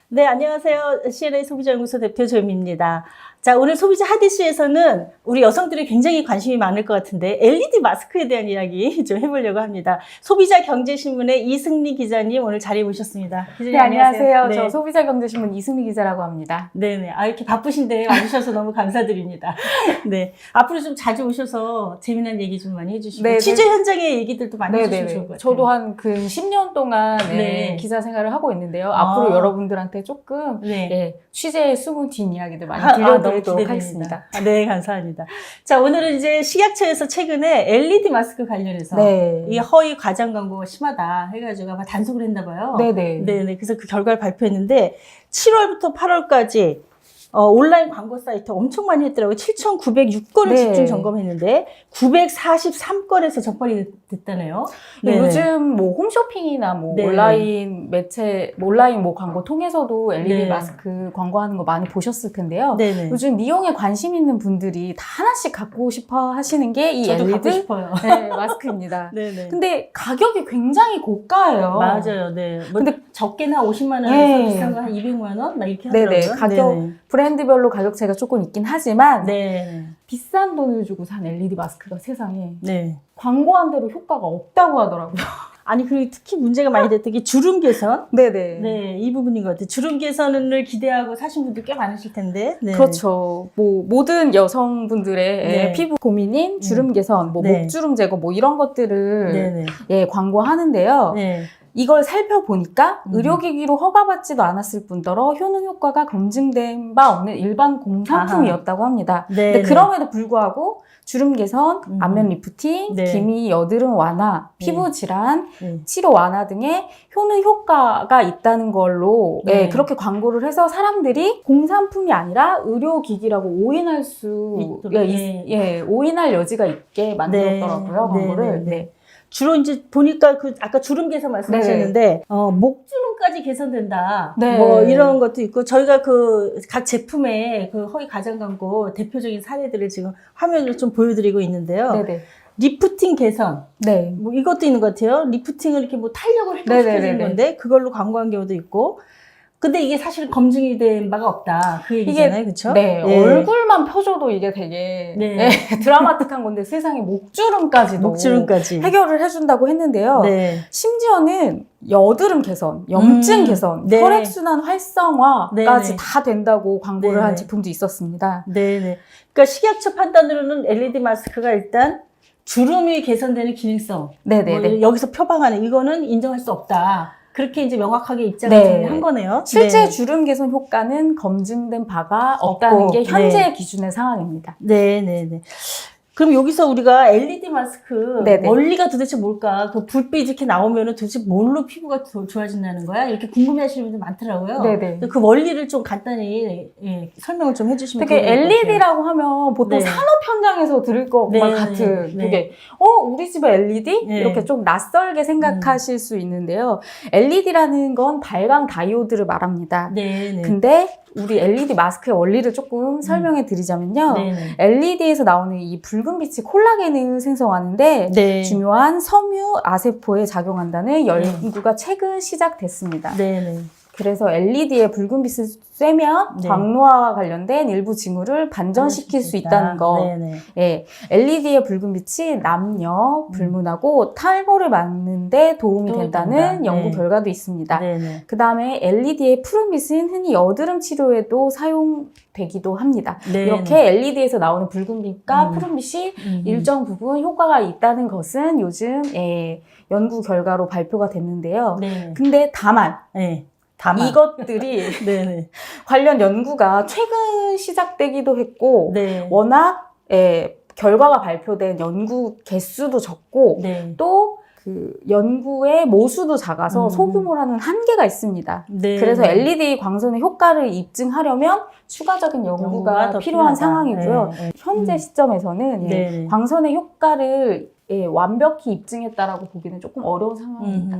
네, 안녕하세요. CNA 소비자연구소 대표 조임입니다. 자, 오늘 소비자 핫이슈에서는 우리 여성들이 굉장히 관심이 많을 것 같은데 LED 마스크에 대한 이야기 좀 해보려고 합니다. 소비자경제신문의 이승미 기자님 오늘 자리에 모셨습니다. 기자님, 네, 안녕하세요. 네. 저 소비자경제신문 이승미 기자라고 합니다. 네네. 이렇게 바쁘신데 와주셔서 너무 감사드립니다. 네. 앞으로 좀 자주 오셔서 재미난 얘기 좀 많이 해주시고, 네, 취재 현장의 얘기들도 많이 해주시면 좋을 것 같아요. 저도 한 근 10년 동안 네. 기자 생활을 하고 있는데요. 앞으로 여러분들한테 조금 네. 취재의 숨은 뒷이야기들 많이 들려드리도록 하겠습니다. 네, 감사합니다. 자, 오늘은 이제 식약처에서 최근에 LED 마스크 관련해서 이 허위 과장 광고가 심하다 해가지고 아마 단속을 했나 봐요. 네네. 그래서 그 결과를 발표했는데 7월부터 8월까지 온라인 광고 사이트 엄청 많이 했더라고요. 7,906건을 집중 점검했는데 943건에서 적발이 됐다네요. 요즘 뭐 홈쇼핑이나 뭐 온라인 매체, 온라인 뭐 광고 통해서도 LED 마스크 광고하는 거 많이 보셨을 텐데요. 요즘 미용에 관심 있는 분들이 다 하나씩 갖고 싶어 하시는 게 이 LED 마스크입니다. 근데 가격이 굉장히 고가예요. 맞아요. 근데 적게나 50만 원에서 비싼 거 한 200만 원? 막 이렇게 하더라고요. 가격 브랜드별로 가격 차이가 조금 있긴 하지만 비싼 돈을 주고 산 LED 마스크가 세상에 광고한 대로 효과가 없다고 하더라고요. 아니, 그리고 특히 문제가 많이 됐던 게 주름 개선? 이 부분인 것 같아요. 주름 개선을 기대하고 사신 분들 꽤 많으실 텐데. 그렇죠. 뭐, 모든 여성분들의 피부 고민인 주름 개선, 뭐, 목주름 제거, 뭐, 이런 것들을 광고하는데요. 이걸 살펴보니까 의료기기로 허가받지도 않았을 뿐더러 효능 효과가 검증된 바 없는 일반 공산품이었다고 합니다. 근데 그럼에도 불구하고 주름 개선, 안면 리프팅, 기미, 여드름 완화, 피부 질환, 치료 완화 등의 효능 효과가 있다는 걸로 그렇게 광고를 해서 사람들이 공산품이 아니라 의료기기라고 오인할 오인할 여지가 있게 만들었더라고요, 광고를. 주로 이제 보니까 아까 주름 개선 말씀하셨는데 목주름까지 개선된다. 뭐 이런 것도 있고 저희가 그 각 제품의 그 허위 과장 광고 대표적인 사례들을 지금 화면으로 좀 보여드리고 있는데요. 리프팅 개선. 뭐 이것도 있는 것 같아요. 리프팅을 이렇게 뭐 탄력을 회복시켜주는 건데 그걸로 광고한 경우도 있고. 근데 이게 사실 검증이 된 바가 없다. 그 얘기잖아요. 그렇죠? 얼굴만 펴줘도 이게 되게 드라마틱한 건데 세상에 목주름까지도 해결을 해준다고 했는데요. 심지어는 여드름 개선, 염증 개선, 혈액순환 활성화까지 다 된다고 광고를 한 제품도 있었습니다. 그러니까 식약처 판단으로는 LED 마스크가 일단 주름이 개선되는 기능성, 뭐 여기서 표방하는 이거는 인정할 수 없다. 그렇게 이제 명확하게 입장을 정리한 거네요. 실제 주름 개선 효과는 검증된 바가 없다는 게 현재 기준의 상황입니다. 그럼 여기서 우리가 LED 마스크 원리가 도대체 뭘까? 그 불빛 이렇게 나오면은 도대체 뭘로 피부가 좋아진다는 거야? 이렇게 궁금해하시는 분들 많더라고요. 그 원리를 좀 간단히 설명을 좀 해주시면 좋을 것 같아요. LED라고 하면 보통 산업 현장에서 들을 것만 같은 그게 우리 집에 LED? 이렇게 좀 낯설게 생각하실 수 있는데요. LED라는 건 발광 다이오드를 말합니다. 근데 우리 LED 마스크의 원리를 조금 설명해 드리자면요. LED에서 나오는 이 붉은 빛이 콜라겐을 생성하는데 중요한 섬유 아세포에 작용한다는 연구가 최근 시작됐습니다. 그래서 LED의 붉은 빛을 쐬면 광노화와 관련된 일부 징후를 반전시킬 수 있다는 거. LED의 붉은 빛이 남녀, 불문하고 탈모를 막는 데 도움이 된다는 연구 결과도 있습니다. 그 다음에 LED의 푸른 빛은 흔히 여드름 치료에도 사용되기도 합니다. 이렇게 LED에서 나오는 붉은 빛과 푸른 빛이 일정 부분 효과가 있다는 것은 요즘 연구 결과로 발표가 됐는데요. 근데 다만 이것들이 관련 연구가 최근 시작되기도 했고 워낙 결과가 발표된 연구 개수도 적고 또 그 연구의 모수도 작아서 소규모라는 한계가 있습니다. 그래서 LED 광선의 효과를 입증하려면 추가적인 연구가 더 필요한 상황이고요. 현재 시점에서는 광선의 효과를 완벽히 입증했다라고 보기는 조금 어려운 상황입니다.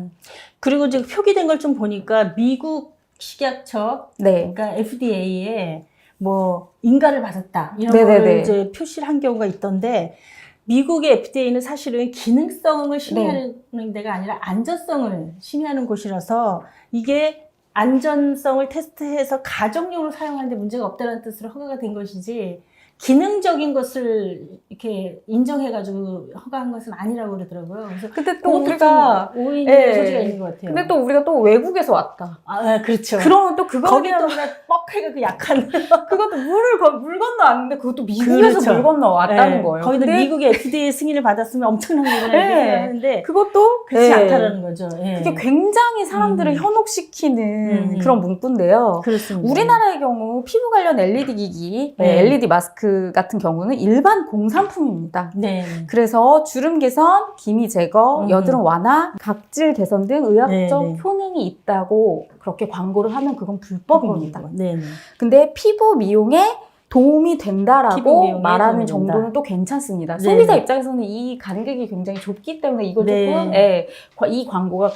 그리고 지금 표기된 걸 좀 보니까 미국 식약처, 그러니까 FDA에 뭐 인가를 받았다 이런 거를 이제 표시를 한 경우가 있던데 미국의 FDA는 사실은 기능성을 심의하는 데가 아니라 안전성을 심의하는 곳이라서 이게 안전성을 테스트해서 가정용으로 사용하는데 문제가 없다는 뜻으로 허가가 된 것이지 기능적인 것을 이렇게 인정해가지고 허가한 것은 아니라고 그러더라고요. 그래서 근데 또 우리가 오해의 소지가 있는 것 같아요. 근데 또 우리가 또 외국에서 왔다. 그렇죠. 그러면 또 그거 거기 또 그냥 뻑해가 그 약한 그것도 물 건너 왔는데 그것도 미국에서 그렇죠. 물 건너 왔다는 거예요. 거기는 근데 미국의 FDA 승인을 받았으면 엄청난 거구나 이렇게 생각하는데 그것도 그렇지 않다라는 거죠. 그게 굉장히 사람들을 현혹시키는 그런 문구인데요. 그렇습니다. 우리나라의 경우 피부 관련 LED 기기, LED 마스크 같은 경우는 일반 공산품입니다. 네. 그래서 주름 개선, 기미 제거, 여드름 완화, 각질 개선 등 의학적 효능이 있다고 그렇게 광고를 하면 그건 불법입니다. 네. 근데 피부 미용에 도움이 된다라고 피부 말하는 도움이 정도는 된다. 또 괜찮습니다. 네. 소비자 입장에서는 이 간격이 굉장히 좁기 때문에 이걸 조금 이 광고가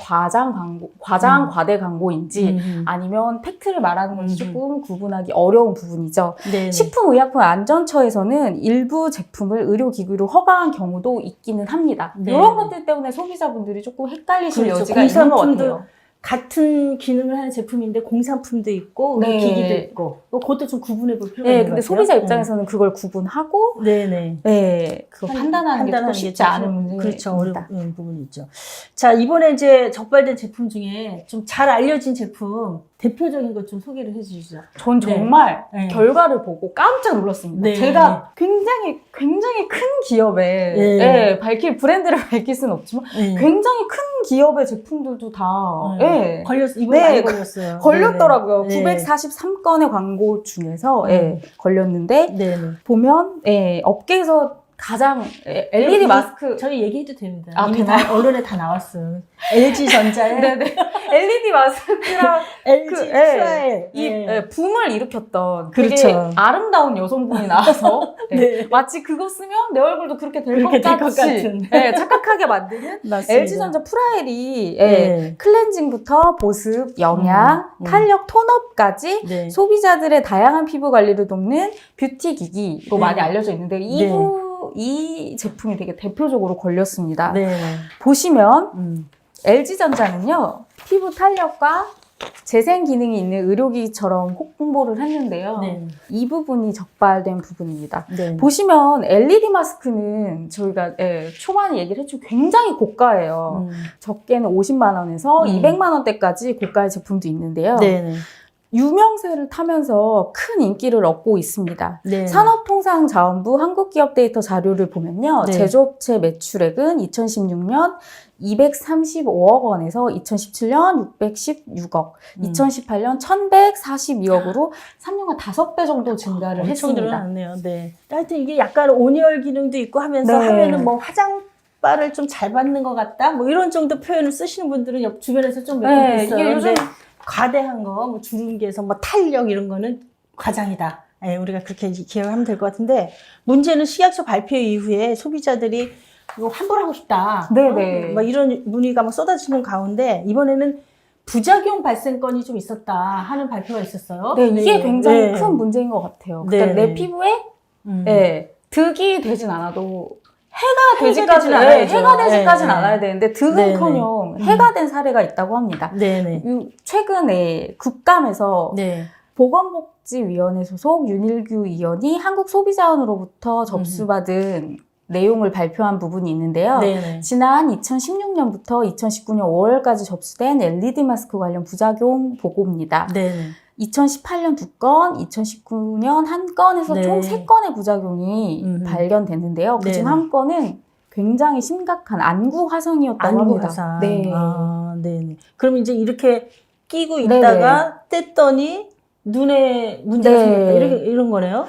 과대 광고인지 아니면 팩트를 말하는 건지 조금 구분하기 어려운 부분이죠. 네네. 식품의약품안전처에서는 일부 제품을 의료기구로 허가한 경우도 있기는 합니다. 네. 이런 것들 때문에 소비자분들이 조금 헷갈리실 그렇죠. 여지가 있는 것 같아요. 같은 기능을 하는 제품인데 공산품도 있고 기기도 있고 그것도 좀 구분해 볼 필요가 있는 것 같아요. 근데 소비자 입장에서는 그걸 구분하고 그거 판단하는 게 또 쉽지 않은 문제입니다. 그렇죠. 어려운 부분이 있죠. 자, 이번에 이제 적발된 제품 중에 좀 잘 알려진 제품 대표적인 것 좀 소개를 해주시죠. 전 정말 결과를 보고 깜짝 놀랐습니다. 제가 굉장히 큰 기업에 브랜드를 밝힐 수는 없지만 굉장히 큰 기업의 제품들도 다 이번에 많이 걸렸어요. 걸렸더라고요. 943건의 광고 중에서 걸렸는데 보면 업계에서 가장 LED 마스크 저희 얘기해도 됩니다. 이미 다 언론에 다 나왔어요. LG전자의 LED 마스크랑 LG 붐을 일으켰던 그렇죠. 되게 아름다운 여성분이 나와서 마치 그거 쓰면 내 얼굴도 그렇게 될 것 같은 착각하게 만드는 LG전자 프라일이 클렌징부터 보습, 영양, 탄력, 톤업까지 소비자들의 다양한 피부 관리를 돕는 뷰티 기기로 많이 알려져 있는데 이 제품이 되게 대표적으로 걸렸습니다. 보시면 LG전자는요 피부 탄력과 재생 기능이 있는 의료기기처럼 홍보를 했는데요. 이 부분이 적발된 부분입니다. 보시면 LED 마스크는 저희가 초반에 얘기를 했죠. 굉장히 고가예요. 적게는 50만 원에서 200만 원대까지 고가의 제품도 있는데요. 유명세를 타면서 큰 인기를 얻고 있습니다. 산업통상자원부 한국기업데이터 자료를 보면요. 제조업체 매출액은 2016년 235억 원에서 2017년 616억, 2018년 1142억으로 3년간 5배 정도 증가를 했습니다. 늘어났네요. 하여튼 이게 약간 온열 기능도 있고 하면서 하면은 뭐 화장빨을 좀 잘 받는 것 같다? 뭐 이런 정도 표현을 쓰시는 분들은 주변에서 좀 몇 분 있어요. 이게 요즘 과대한 거, 뭐 주름 개선, 뭐 탄력 이런 거는 과장이다. 우리가 그렇게 기억하면 될 것 같은데 문제는 식약처 발표 이후에 소비자들이 이거 환불하고 싶다. 막 이런 문의가 막 쏟아지는 가운데 이번에는 부작용 발생 건이 좀 있었다 하는 발표가 있었어요. 이게 굉장히 큰 문제인 것 같아요. 그러니까 내 피부에 득이 되진 않아도 해가 되지까지는 않아야 되는데 득은커녕 해가 된 사례가 있다고 합니다. 최근에 국감에서 보건복지위원회 소속 윤일규 의원이 한국소비자원으로부터 접수받은 내용을 발표한 부분이 있는데요. 지난 2016년부터 2019년 5월까지 접수된 LED 마스크 관련 부작용 보고입니다. 2018년 2건, 2019년 1건에서 총 3건의 부작용이 발견됐는데요. 그중 한 건은 굉장히 심각한 안구 화상이었다고 합니다. 그럼 이제 이렇게 끼고 있다가 뗐더니 눈에 문제가 생겼다. 이런 거네요.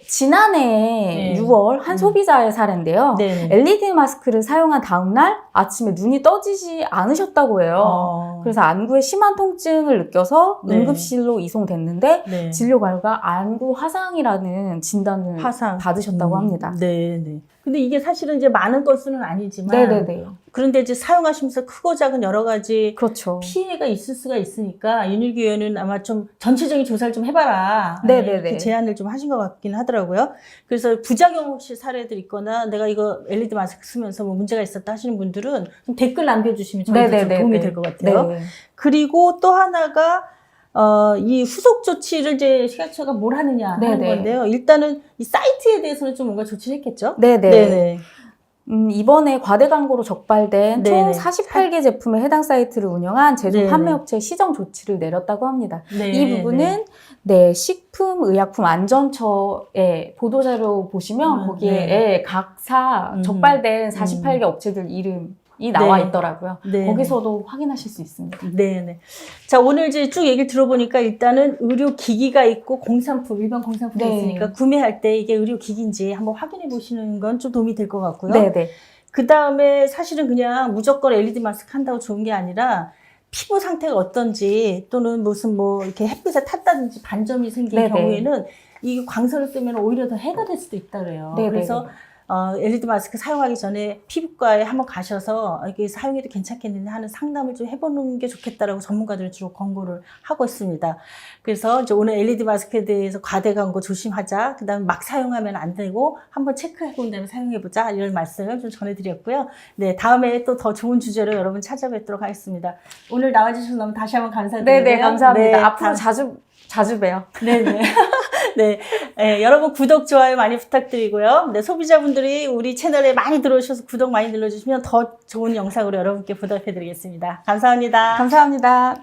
지난해 6월 한 소비자의 사례인데요. LED 마스크를 사용한 다음 날 아침에 눈이 떠지지 않으셨다고 해요. 그래서 안구에 심한 통증을 느껴서 응급실로 이송됐는데 진료 결과 안구 화상이라는 진단을 받으셨다고 합니다. 근데 이게 사실은 이제 많은 건수는 아니지만 네네네. 그런데 이제 사용하시면서 크고 작은 여러 가지 그렇죠. 피해가 있을 수가 있으니까 윤일기 의원은 아마 좀 전체적인 조사를 좀 해봐라. 네네네. 이렇게 제안을 좀 하신 것 같긴 하더라고요. 그래서 부작용 혹시 사례들 있거나 내가 이거 LED 마스크 쓰면서 뭐 문제가 있었다 하시는 분들은 좀 댓글 남겨주시면 저희도 좀 도움이 될 것 같아요. 네. 그리고 또 하나가 이 후속 조치를 이제 시각처가 뭘 하느냐 하는 네네. 건데요. 일단은 이 사이트에 대해서는 좀 뭔가 조치를 했겠죠? 네네. 네네. 이번에 과대 광고로 적발된 네네. 총 48개 제품의 해당 사이트를 운영한 제조 네네. 판매업체에 시정 조치를 내렸다고 합니다. 네, 이 부분은 네, 식품의약품안전처의 보도자료 보시면 거기에 네. 각사 적발된 48개 업체들 이름이 나와 있더라고요. 네. 거기서도 확인하실 수 있습니다. 네네. 자, 오늘 이제 쭉 얘기를 들어보니까 일단은 의료기기가 있고 공산품, 일반 공산품이 네. 있으니까 구매할 때 이게 의료기기인지 한번 확인해 보시는 건 좀 도움이 될 것 같고요. 네네. 그 다음에 사실은 그냥 무조건 LED 마스크 한다고 좋은 게 아니라 피부 상태가 어떤지 또는 무슨 뭐 이렇게 햇빛에 탔다든지 반점이 생긴 네네. 경우에는 이 광선을 쓰면 오히려 더 해가 될 수도 있다 그래요. 네네. 그래서 LED 마스크 사용하기 전에 피부과에 한번 가셔서 이게 사용해도 괜찮겠는지 하는 상담을 좀 해보는 게 좋겠다라고 전문가들은 주로 권고를 하고 있습니다. 그래서 이제 오늘 LED 마스크에 대해서 과대 광고 조심하자. 그다음에 막 사용하면 안 되고 한번 체크해본 다음에 사용해보자. 이런 말씀을 좀 전해드렸고요. 네, 다음에 또 더 좋은 주제로 여러분 찾아뵙도록 하겠습니다. 오늘 나와주셔서 너무 다시 한번 감사드리고요. 네네, 감사합니다. 네, 앞으로 자주 봬요. 네네. 네. 네, 여러분 구독, 좋아요 많이 부탁드리고요. 네, 소비자분들이 우리 채널에 많이 들어오셔서 구독 많이 눌러주시면 더 좋은 영상으로 여러분께 보답해드리겠습니다. 감사합니다. 감사합니다.